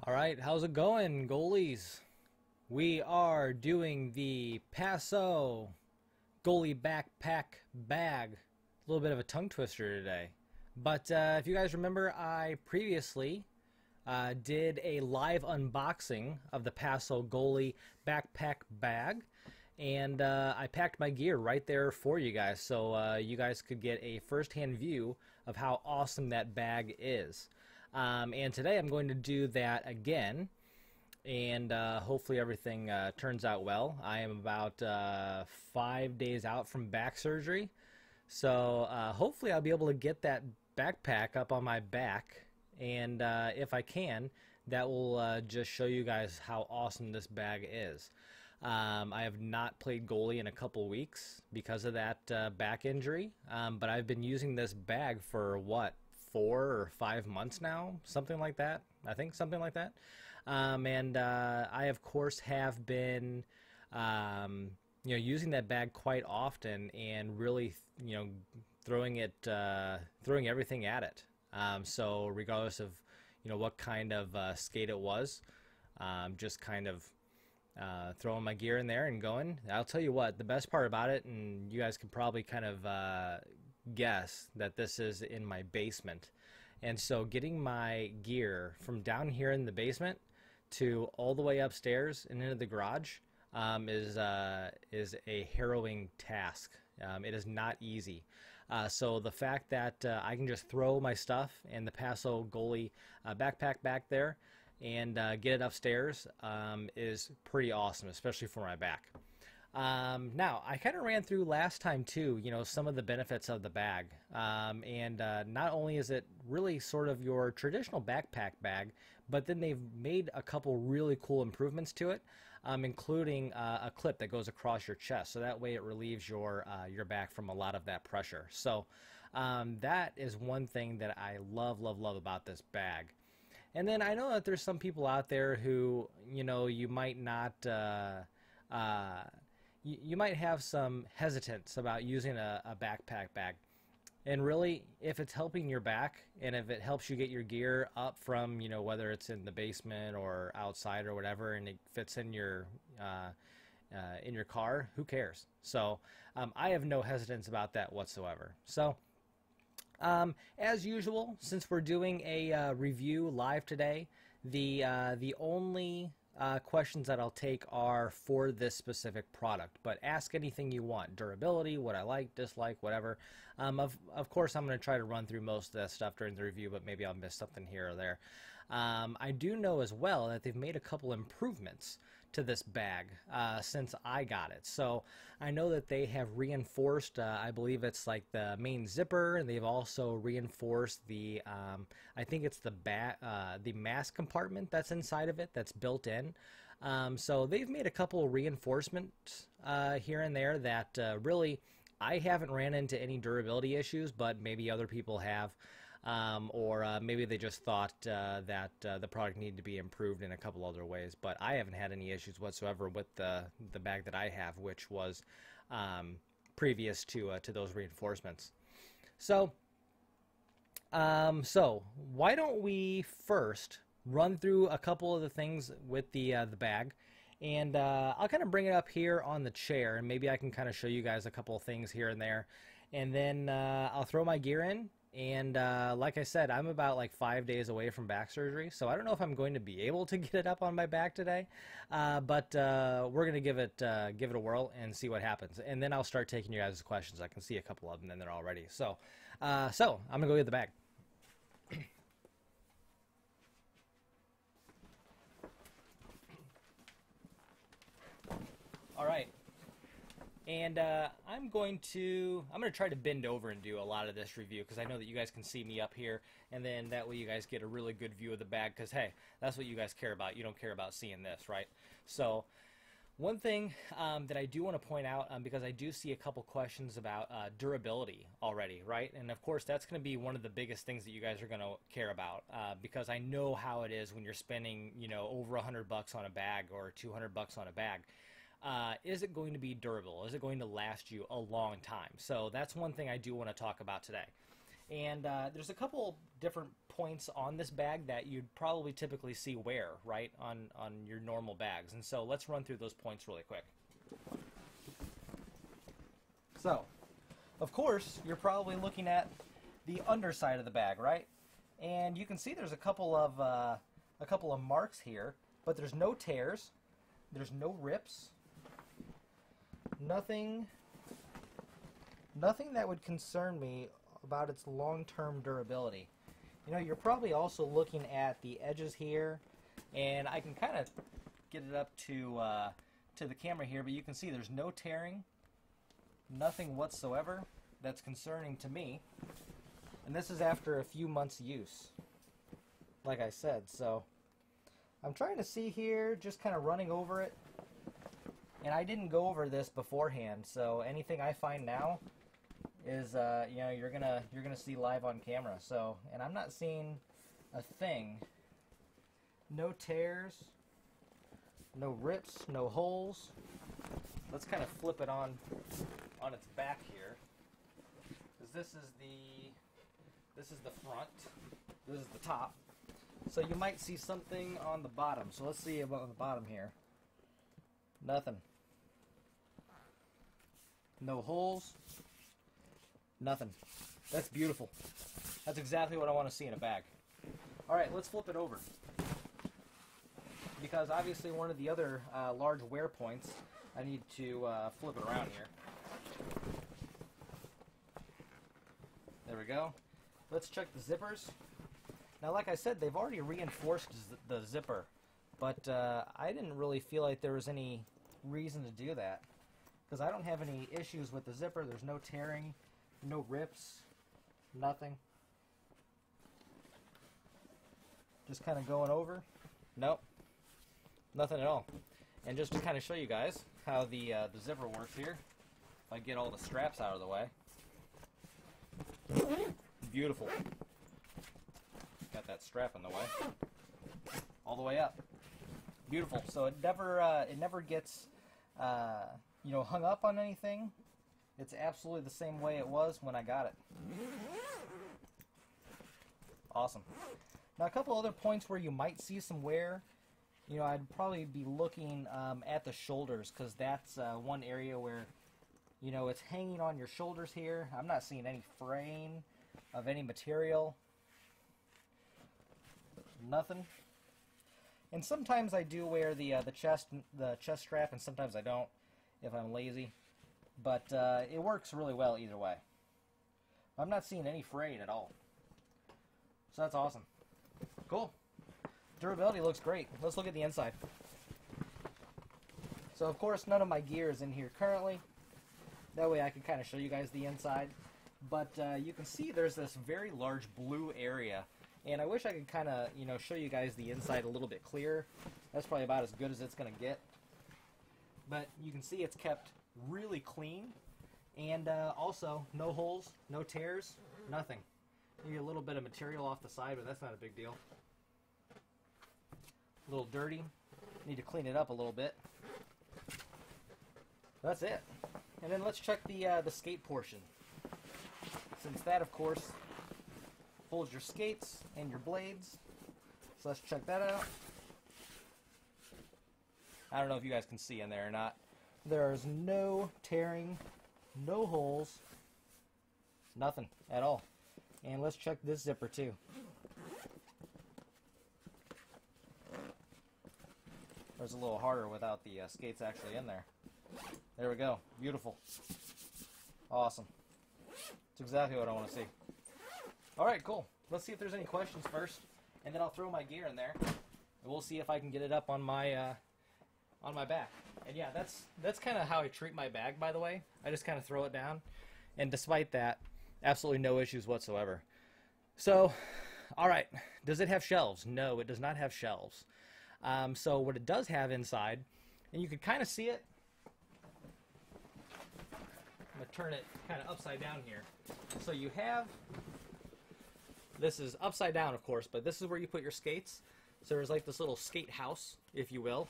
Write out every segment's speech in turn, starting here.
All right, how's it going, goalies? We are doing the Passau Goalie Backpack Bag. A little bit of a tongue twister today. But if you guys remember, I previously did a live unboxing of the Passau Goalie Backpack Bag. And I packed my gear right there for you guys so you guys could get a first-hand view of how awesome that bag is. And today I'm going to do that again, and hopefully everything turns out well. I am about 5 days out from back surgery, so hopefully I'll be able to get that backpack up on my back, and if I can, that will just show you guys how awesome this bag is. I have not played goalie in a couple weeks because of that back injury, but I've been using this bag for what, 4 or 5 months now, something like that. I think something like that. And I of course have been, using that bag quite often and really, throwing everything at it. So regardless of, what kind of skate it was, just kind of throwing my gear in there and going. I'll tell you what, the best part about it, and you guys can probably kind of guess that this is in my basement. And so getting my gear from down here in the basement to all the way upstairs and into the garage is a harrowing task. It is not easy. So the fact that I can just throw my stuff in the Passau Goalie backpack back there and get it upstairs is pretty awesome, especially for my back. Now, I kind of ran through last time too, some of the benefits of the bag. And not only is it really sort of your traditional backpack bag, but then they've made a couple really cool improvements to it, including a clip that goes across your chest. So that way it relieves your back from a lot of that pressure. So that is one thing that I love, love, love about this bag. And then I know that there's some people out there who, you might not, you might have some hesitance about using a backpack bag. And really, if it's helping your back and if it helps you get your gear up from, whether it's in the basement or outside or whatever, and it fits in your car, who cares? So I have no hesitance about that whatsoever. So as usual, since we're doing a review live today, the only questions that I'll take are for this specific product, but ask anything you want. Durability, what I like, dislike, whatever. Of course, I'm going to try to run through most of that stuff during the review, but maybe I'll miss something here or there. I do know as well that they've made a couple improvements to this bag since I got it. So I know that they have reinforced, I believe it's like the main zipper, and they've also reinforced the, I think it's the mask compartment that's inside of it that's built in. So they've made a couple of reinforcements here and there that really I haven't ran into any durability issues, but maybe other people have. Or maybe they just thought that the product needed to be improved in a couple other ways. But I haven't had any issues whatsoever with the bag that I have, which was previous to those reinforcements. So, why don't we first run through a couple of the things with the bag, and I'll kind of bring it up here on the chair, and maybe I can kind of show you guys a couple of things here and there, and then I'll throw my gear in. And like I said, I'm about like 5 days away from back surgery, so I don't know if I'm going to be able to get it up on my back today, but we're gonna give it a whirl and see what happens. And then I'll start taking you guys' questions. I can see a couple of them in there already. So I'm gonna go get the bag. All right. And I'm going to try to bend over and do a lot of this review because I know that you guys can see me up here, and then that way you guys get a really good view of the bag because, hey, that's what you guys care about. You don't care about seeing this, right? So one thing that I do want to point out, because I do see a couple questions about durability already, right? And of course, that's going to be one of the biggest things that you guys are going to care about because I know how it is when you're spending, over $100 on a bag or $200 on a bag. Is it going to be durable? Is it going to last you a long time? So that's one thing I do want to talk about today. And there's a couple different points on this bag that you'd probably typically see wear, right, on your normal bags. And so let's run through those points really quick. So, of course, you're probably looking at the underside of the bag, right? And you can see there's a couple of marks here, but there's no tears, there's no rips, nothing that would concern me about its long-term durability. You know, you're probably also looking at the edges here, and I can kind of get it up to the camera here, but you can see there's no tearing, nothing whatsoever that's concerning to me. And this is after a few months use, like I said. So I'm trying to see here, just kind of running over it. And I didn't go over this beforehand, so anything I find now is you know, you're gonna see live on camera. So, and I'm not seeing a thing. No tears, no rips, no holes. Let's kind of flip it on its back here, because this is the front, this is the top. So you might see something on the bottom. So let's see about the bottom here. Nothing. No holes. Nothing. That's beautiful. That's exactly what I want to see in a bag. Alright, let's flip it over. Because obviously one of the other large wear points, I need to flip it around here. There we go. Let's check the zippers. Now, like I said, they've already reinforced the zipper, but I didn't really feel like there was any reason to do that, because I don't have any issues with the zipper. There's no tearing, no rips, nothing. Just kind of going over. Nope, nothing at all. And just to kind of show you guys how the zipper works here, if I get all the straps out of the way. Beautiful. Got that strap in the way. All the way up. Beautiful. So it never gets you know, hung up on anything. It's absolutely the same way it was when I got it. Awesome. Now, a couple other points where you might see some wear. You know, I'd probably be looking at the shoulders, because that's one area where, you know, it's hanging on your shoulders here. I'm not seeing any fraying of any material. Nothing. And sometimes I do wear the chest strap, and sometimes I don't if I'm lazy. But it works really well either way. I'm not seeing any fraying at all. So that's awesome. Cool. Durability looks great. Let's look at the inside. So of course none of my gear is in here currently. That way I can kind of show you guys the inside. But you can see there's this very large blue area. And I wish I could kind of, you know, show you guys the inside a little bit clearer. That's probably about as good as it's going to get. But you can see it's kept really clean. And also, no holes, no tears, nothing. Maybe a little bit of material off the side, but that's not a big deal. A little dirty. Need to clean it up a little bit. That's it. And then let's check the skate portion. Since that, of course, holds your skates and your blades. So let's check that out. I don't know if you guys can see in there or not. There's no tearing, no holes, nothing at all. And let's check this zipper too. There's a little harder without the skates actually in there. There we go. Beautiful. Awesome. That's exactly what I want to see. Alright, cool. Let's see if there's any questions first, and then I'll throw my gear in there, and we'll see if I can get it up on my back. And yeah, that's kind of how I treat my bag, by the way. I just kind of throw it down, and despite that, absolutely no issues whatsoever. So, alright, does it have shelves? No, it does not have shelves. So what it does have inside, and you can kind of see it. I'm going to turn it kind of upside down here. So you have, this is upside down of course, but this is where you put your skates. So there's like this little skate house, if you will.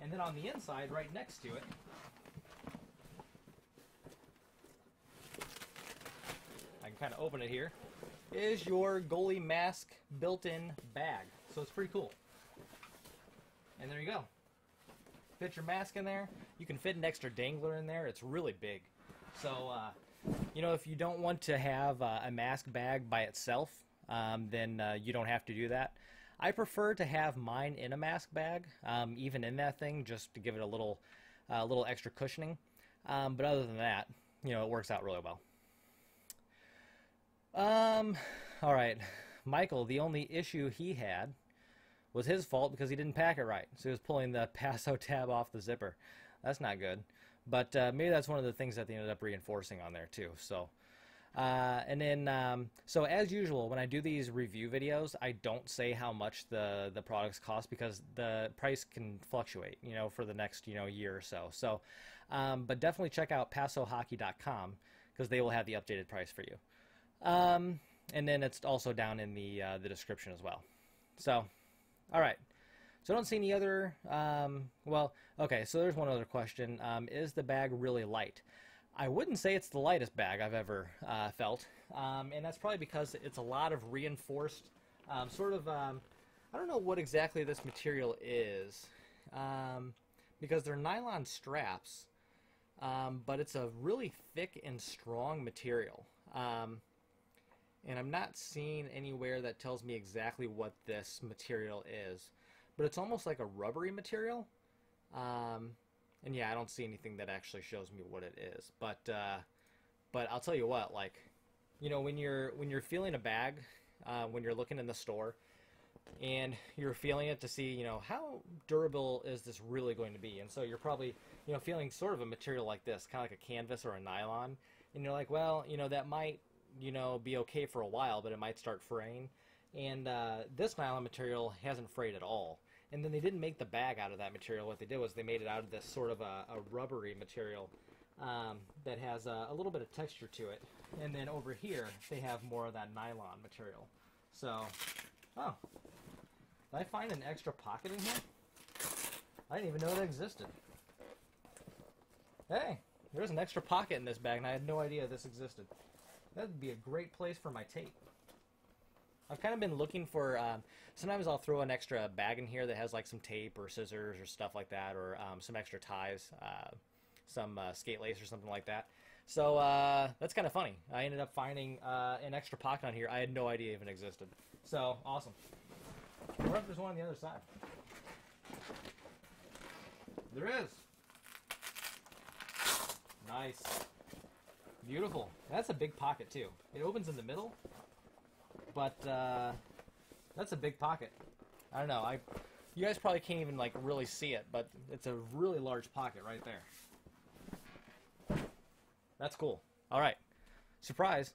And then on the inside, right next to it, I can kind of open it here, is your goalie mask built-in bag. So it's pretty cool. And there you go. Fit your mask in there. You can fit an extra dangler in there. It's really big. So, you know, if you don't want to have a mask bag by itself, then you don't have to do that. I prefer to have mine in a mask bag, even in that thing, just to give it a little extra cushioning. But other than that, you know, it works out really well. All right. Michael, the only issue he had was his fault because he didn't pack it right. So he was pulling the Passau tab off the zipper. That's not good. But maybe that's one of the things that they ended up reinforcing on there too. So, and then, so as usual, when I do these review videos, I don't say how much the products cost because the price can fluctuate, you know, for the next, you know, year or so. So, but definitely check out PassauHockey.com because they will have the updated price for you. And then it's also down in the description as well. So, all right. So I don't see any other, well, okay, so there's one other question. Is the bag really light? I wouldn't say it's the lightest bag I've ever felt, and that's probably because it's a lot of reinforced, sort of, I don't know what exactly this material is, because they're nylon straps, but it's a really thick and strong material. And I'm not seeing anywhere that tells me exactly what this material is. But it's almost like a rubbery material. And yeah, I don't see anything that actually shows me what it is. But I'll tell you what, like, you know, when you're feeling a bag, when you're looking in the store, and you're feeling it to see, you know, how durable is this really going to be? And so you're probably, you know, feeling sort of a material like this, kind of like a canvas or a nylon. And you're like, well, you know, that might, you know, be okay for a while, but it might start fraying. And this nylon material hasn't frayed at all. And then they didn't make the bag out of that material. What they did was they made it out of this sort of a rubbery material that has a little bit of texture to it. And then over here, they have more of that nylon material. So, oh, did I find an extra pocket in here? I didn't even know that existed. Hey, there's an extra pocket in this bag, and I had no idea this existed. That would be a great place for my tape. I've kind of been looking for, sometimes I'll throw an extra bag in here that has like some tape or scissors or stuff like that, or some extra ties, some skate lace or something like that. So that's kind of funny. I ended up finding an extra pocket on here I had no idea even existed. So, awesome. I wonder if there's one on the other side. There is. Nice. Beautiful. That's a big pocket too. It opens in the middle, but that's a big pocket. I don't know. You guys probably can't even like really see it, but it's a really large pocket right there. That's cool. All right, surprise.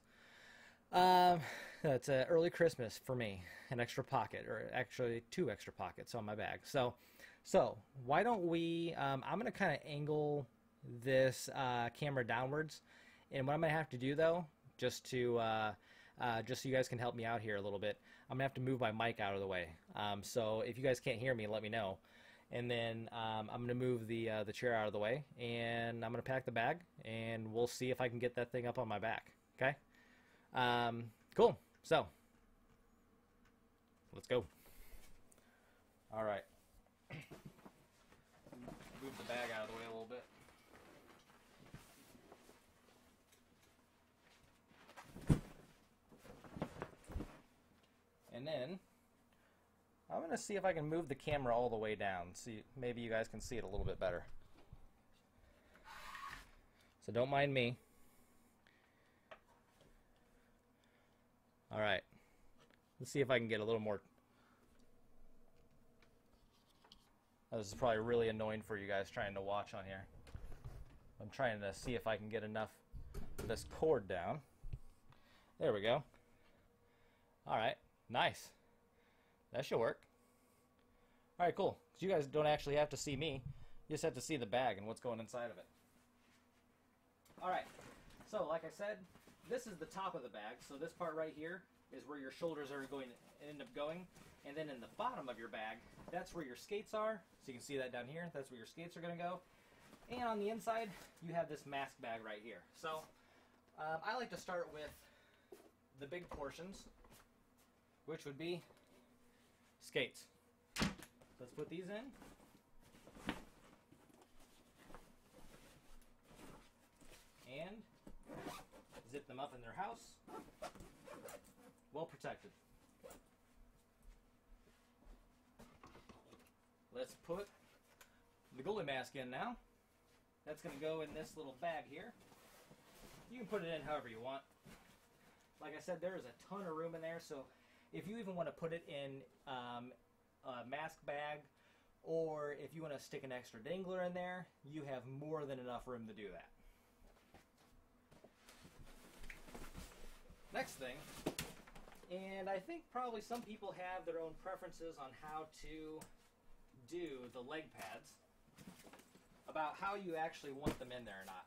That's an early Christmas for me. An extra pocket, or actually 2 extra pockets on my bag. So why don't we? I'm gonna kind of angle this camera downwards. And what I'm going to have to do, though, just so you guys can help me out here a little bit, I'm going to have to move my mic out of the way. So if you guys can't hear me, let me know. And then I'm going to move the chair out of the way, and I'm going to pack the bag, and we'll see if I can get that thing up on my back. Okay? Cool. So, let's go. All right. Move the bag out of the way a little bit. And then I'm going to see if I can move the camera all the way down. See, maybe you guys can see it a little bit better. So don't mind me. All right. Let's see if I can get a little more. This is probably really annoying for you guys trying to watch on here. I'm trying to see if I can get enough of this cord down. There we go. All right. Nice. That should work. All right, cool. So you guys don't actually have to see me. You just have to see the bag and what's going inside of it. All right. So, like I said, this is the top of the bag. So this part right here is where your shoulders are going to end up going. And then in the bottom of your bag, that's where your skates are. So you can see that down here. That's where your skates are going to go. And on the inside, you have this mask bag right here. So I like to start with the big portions, which would be skates. Let's put these in. And zip them up in their house. Well protected. Let's put the goalie mask in now. That's going to go in this little bag here. You can put it in however you want. Like I said, there is a ton of room in there, so if you even want to put it in a mask bag, or if you want to stick an extra dangler in there, you have more than enough room to do that. Next thing, and I think probably some people have their own preferences on how to do the leg pads, about how you actually want them in there or not.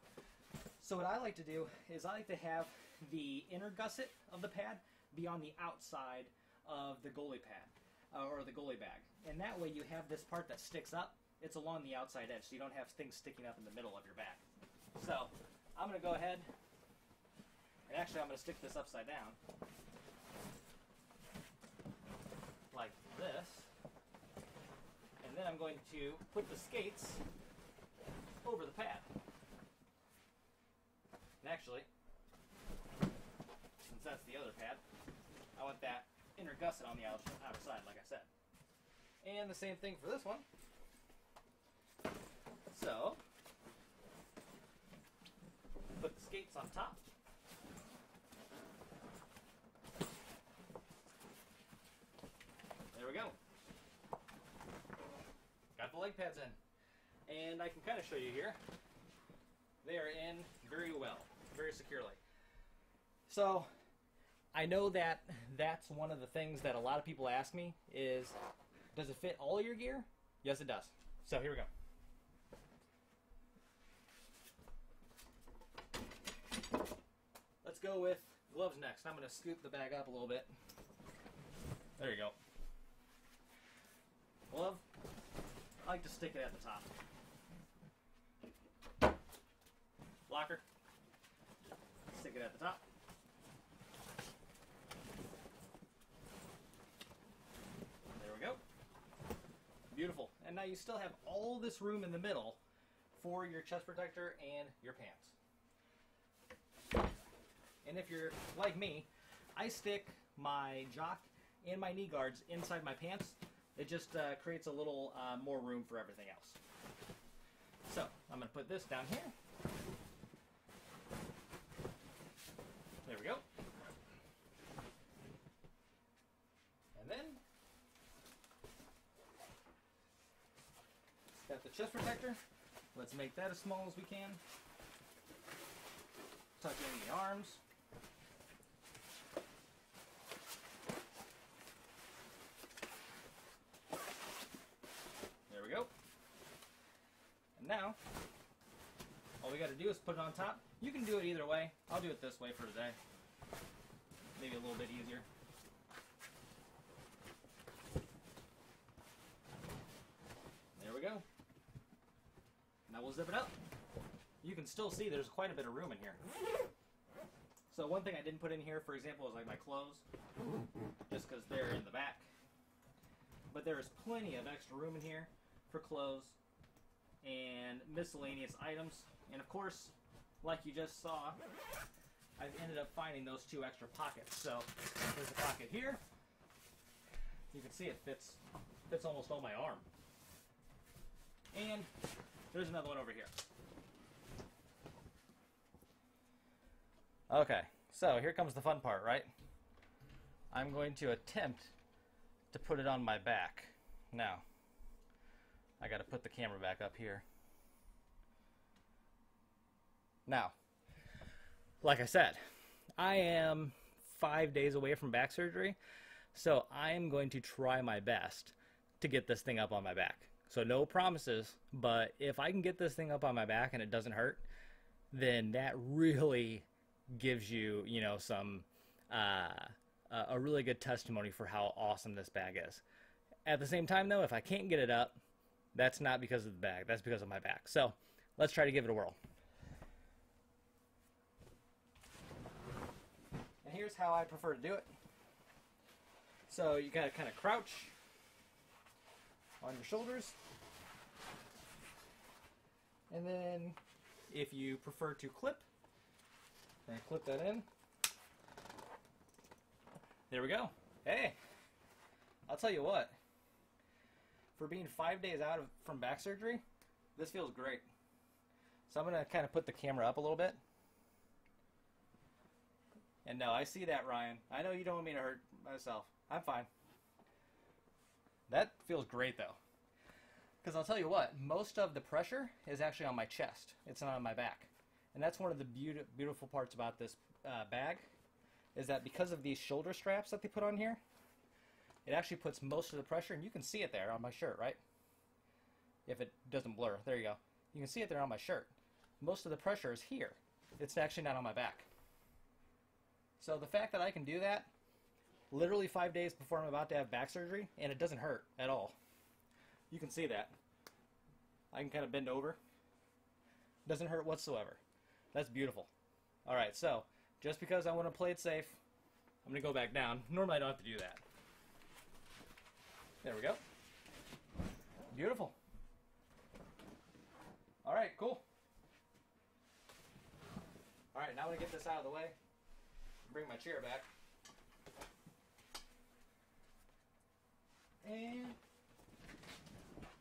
So what I like to do is I like to have the inner gusset of the pad be on the outside of the goalie pad, or the goalie bag. And that way you have this part that sticks up, it's along the outside edge, so you don't have things sticking up in the middle of your bag. So I'm going to go ahead, and actually I'm going to stick this upside down, like this. And then I'm going to put the skates over the pad. And actually, since that's the other pad, I want that inner gusset on the outer side, like I said. And the same thing for this one. So, put the skates on top. There we go. Got the leg pads in. And I can kind of show you here. They are in very well, very securely. So, I know that that's one of the things that a lot of people ask me is, does it fit all your gear? Yes, it does. So here we go. Let's go with gloves next. I'm going to scoop the bag up a little bit. There you go. Glove, I like to stick it at the top. Blocker, stick it at the top. There we go. Beautiful. And now you still have all this room in the middle for your chest protector and your pants. And if you're like me, I stick my jock and my knee guards inside my pants. It just creates a little more room for everything else. So I'm going to put this down here. There we go. And then got the chest protector. Let's make that as small as we can. Tuck in the arms. There we go. And now, all we got to do is put it on top. You can do it either way. I'll do it this way for today. Maybe a little bit easier. There we go. Now we'll zip it up. You can still see there's quite a bit of room in here. So one thing I didn't put in here, for example, is like my clothes, just because they're in the back. But there is plenty of extra room in here for clothes and miscellaneous items. And of course, like you just saw, I've ended up finding those two extra pockets. So there's a pocket here. You can see it fits almost on my arm. And there's another one over here. Okay, so here comes the fun part, right? I'm going to attempt to put it on my back. Now, I got to put the camera back up here. Now, like I said, I am 5 days away from back surgery, so I am going to try my best to get this thing up on my back. So no promises, but if I can get this thing up on my back and it doesn't hurt, then that really gives you, you know, some a really good testimony for how awesome this bag is. At the same time, though, if I can't get it up, that's not because of the bag. That's because of my back. So let's try to give it a whirl. here's how I prefer to do it. So you gotta kind of crouch on your shoulders. And then if you prefer to clip, then clip that in. There we go. Hey, I'll tell you what, for being 5 days out from back surgery, this feels great. So I'm gonna kind of put the camera up a little bit. And no, I see that, Ryan. I know you don't want me to hurt myself. I'm fine. That feels great though. Because I'll tell you what, most of the pressure is actually on my chest. It's not on my back. And that's one of the beautiful parts about this bag, is that because of these shoulder straps that they put on here, it actually puts most of the pressure, and you can see it there on my shirt, right? If it doesn't blur, there you go. You can see it there on my shirt. Most of the pressure is here. It's actually not on my back. So the fact that I can do that literally 5 days before I'm about to have back surgery, and it doesn't hurt at all. You can see that. I can kind of bend over. Doesn't hurt whatsoever. That's beautiful. All right, so just because I want to play it safe, I'm going to go back down. Normally I don't have to do that. There we go. Beautiful. All right, cool. All right, now I'm going to get this out of the way. Bring my chair back. And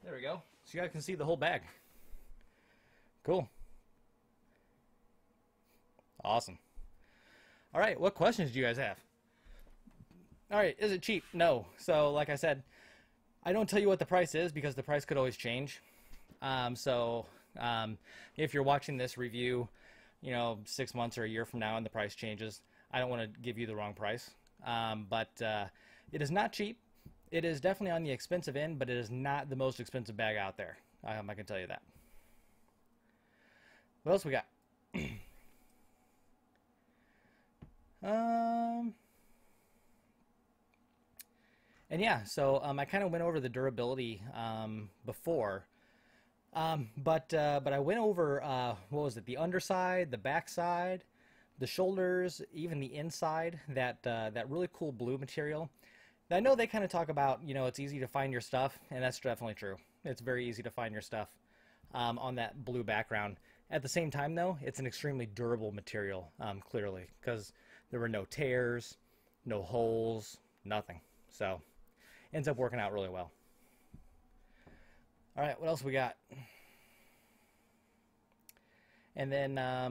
there we go. So you guys can see the whole bag. Cool. Awesome. All right, what questions do you guys have? All right, is it cheap? No. So like I said, I don't tell you what the price is because the price could always change. If you're watching this review, 6 months or a year from now and the price changes, I don't want to give you the wrong price. But it is not cheap. It is definitely on the expensive end, but it is not the most expensive bag out there. I can tell you that. What else we got? And yeah, so I kind of went over the durability before, but I went over what was it? The underside, the backside, the shoulders, even the inside. That really cool blue material. I know they kind of talk about, it's easy to find your stuff, and that's definitely true. It's very easy to find your stuff on that blue background. At the same time, though, it's an extremely durable material, clearly, because there were no tears, no holes, nothing. So, ends up working out really well. All right, what else we got? And then I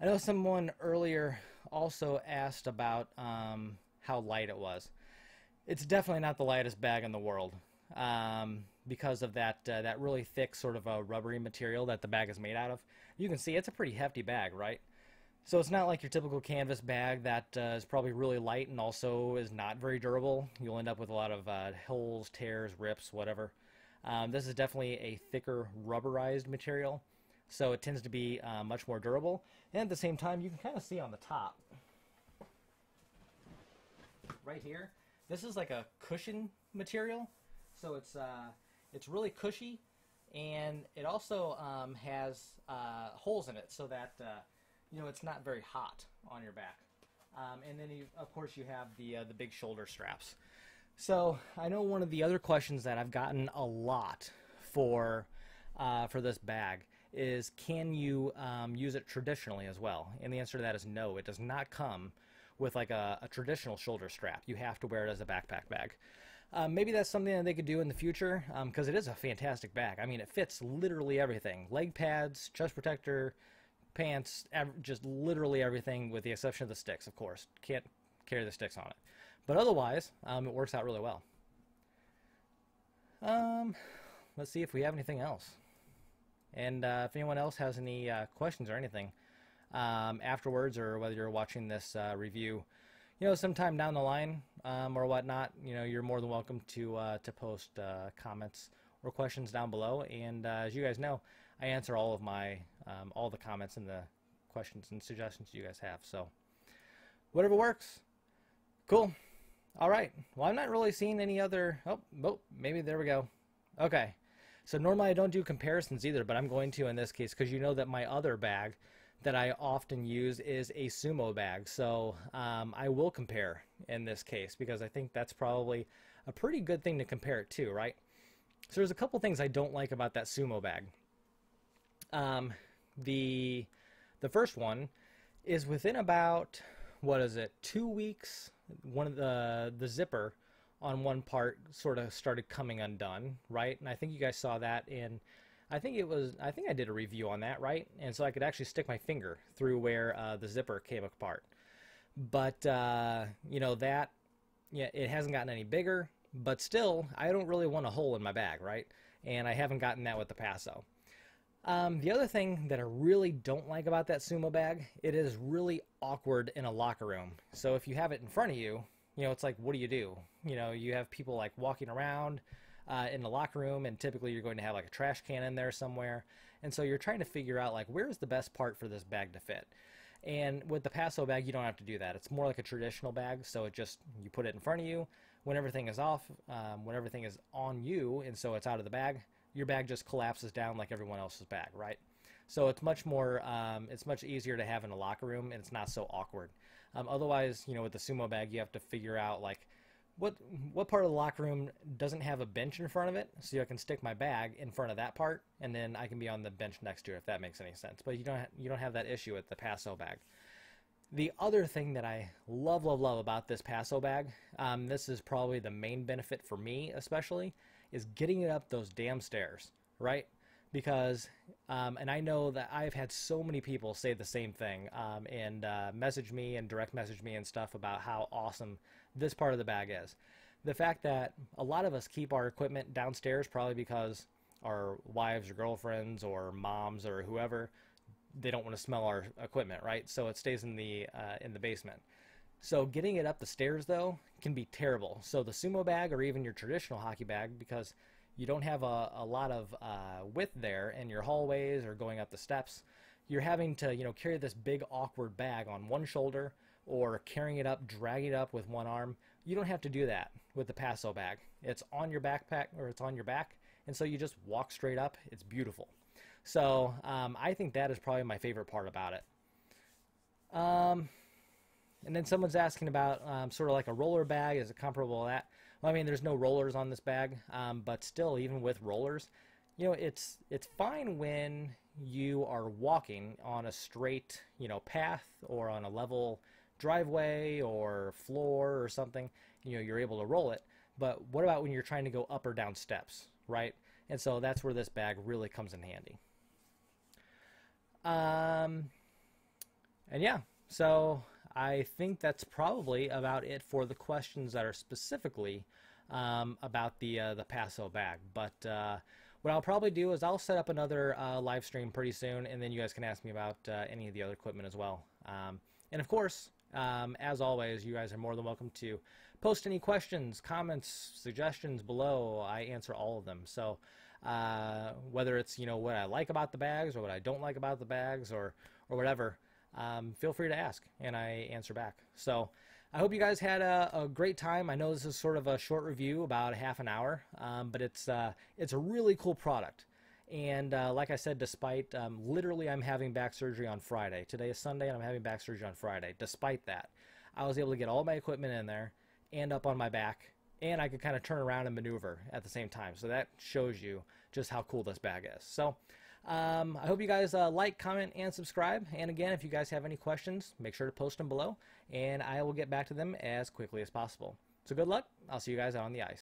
know someone earlier also asked about how light it was. It's definitely not the lightest bag in the world because of that really thick sort of a rubbery material that the bag is made out of. You can see it's a pretty hefty bag, right? So it's not like your typical canvas bag that is probably really light and also is not very durable. You'll end up with a lot of holes, tears, rips, whatever. This is definitely a thicker rubberized material, so it tends to be much more durable. And at the same time, you can kind of see on the top, right here, this is like a cushion material, so it's really cushy, and it also has holes in it so that it's not very hot on your back. And then of course you have the big shoulder straps. So I know one of the other questions that I've gotten a lot for this bag is, can you use it traditionally as well? And the answer to that is no. It does not come with like a traditional shoulder strap. You have to wear it as a backpack bag. Maybe that's something that they could do in the future, because it is a fantastic bag. I mean, it fits literally everything. Leg pads, chest protector, pants, just literally everything with the exception of the sticks, of course. Can't carry the sticks on it. But otherwise, it works out really well. Let's see if we have anything else. And if anyone else has any questions or anything afterwards, or whether you're watching this review, sometime down the line or whatnot, you're more than welcome to post comments or questions down below. And as you guys know, I answer all of my all the comments and the questions and suggestions you guys have. So whatever works. Cool. All right. Well, I'm not really seeing any other. Oh, maybe there we go. Okay. So normally I don't do comparisons either, but I'm going to in this case because you know that my other bag that I often use is a sumo bag. So I will compare in this case because I think that's probably a pretty good thing to compare it to, right? So there's a couple things I don't like about that sumo bag. The first one is within about, what is it, 2 weeks, one of the zipper on one part sort of started coming undone, right? And I think you guys saw that in, I think I did a review on that, right? And so I could actually stick my finger through where the zipper came apart. But, you know, that, yeah, it hasn't gotten any bigger, but still, I don't really want a hole in my bag, right? And I haven't gotten that with the Passau. The other thing that I really don't like about that sumo bag, it is really awkward in a locker room. So if you have it in front of you, you know, it's like, what do? You know, you have people like walking around in the locker room, and typically you're going to have like a trash can in there somewhere. And so you're trying to figure out like, where's the best part for this bag to fit? And with the Passau bag, you don't have to do that. It's more like a traditional bag. So it just, you put it in front of you when everything is off, when everything is on you, and so it's out of the bag. Your bag just collapses down like everyone else's bag, right? So it's much more, it's much easier to have in a locker room, and it's not so awkward. Otherwise, you know, with the sumo bag, you have to figure out like what part of the locker room doesn't have a bench in front of it, so I can stick my bag in front of that part, and then I can be on the bench next to it, if that makes any sense. But you don't have that issue with the Passau bag. The other thing that I love about this Passau bag, this is probably the main benefit for me especially, is getting it up those damn stairs, right? Because, and I know that I've had so many people say the same thing, and message me and direct message me and stuff about how awesome this part of the bag is. The fact that a lot of us keep our equipment downstairs probably because our wives or girlfriends or moms or whoever, they don't want to smell our equipment, right? So it stays in the basement. So getting it up the stairs, though, can be terrible. So the sumo bag, or even your traditional hockey bag, because you don't have a lot of width there in your hallways or going up the steps, you're having to, you know, carry this big awkward bag on one shoulder, or carrying it up, dragging it up with one arm. You don't have to do that with the Passau bag. It's on your backpack, or it's on your back, and so you just walk straight up. It's beautiful. So I think that is probably my favorite part about it. And then someone's asking about sort of like a roller bag. Is it comparable to that? Well, I mean, there's no rollers on this bag, but still, even with rollers, you know, it's fine when you are walking on a straight, you know, path, or on a level driveway or floor or something. You know, you're able to roll it. But what about when you're trying to go up or down steps, right? And so that's where this bag really comes in handy. And yeah, so I think that's probably about it for the questions that are specifically about the Passau bag. But what I'll probably do is I'll set up another live stream pretty soon, and then you guys can ask me about any of the other equipment as well. And of course, as always, you guys are more than welcome to post any questions, comments, suggestions below. I answer all of them. So whether it's, you know, what I like about the bags, or what I don't like about the bags, or whatever, feel free to ask, and I answer back. So I hope you guys had a great time. I know this is sort of a short review, about half an hour, but it's a really cool product. And like I said, despite literally I'm having back surgery on Friday. Today is Sunday, and I'm having back surgery on Friday. Despite that, I was able to get all my equipment in there and up on my back, and I could kind of turn around and maneuver at the same time. So that shows you just how cool this bag is. So I hope you guys like, comment, and subscribe. And again, if you guys have any questions, make sure to post them below, and I will get back to them as quickly as possible. So good luck. I'll see you guys out on the ice.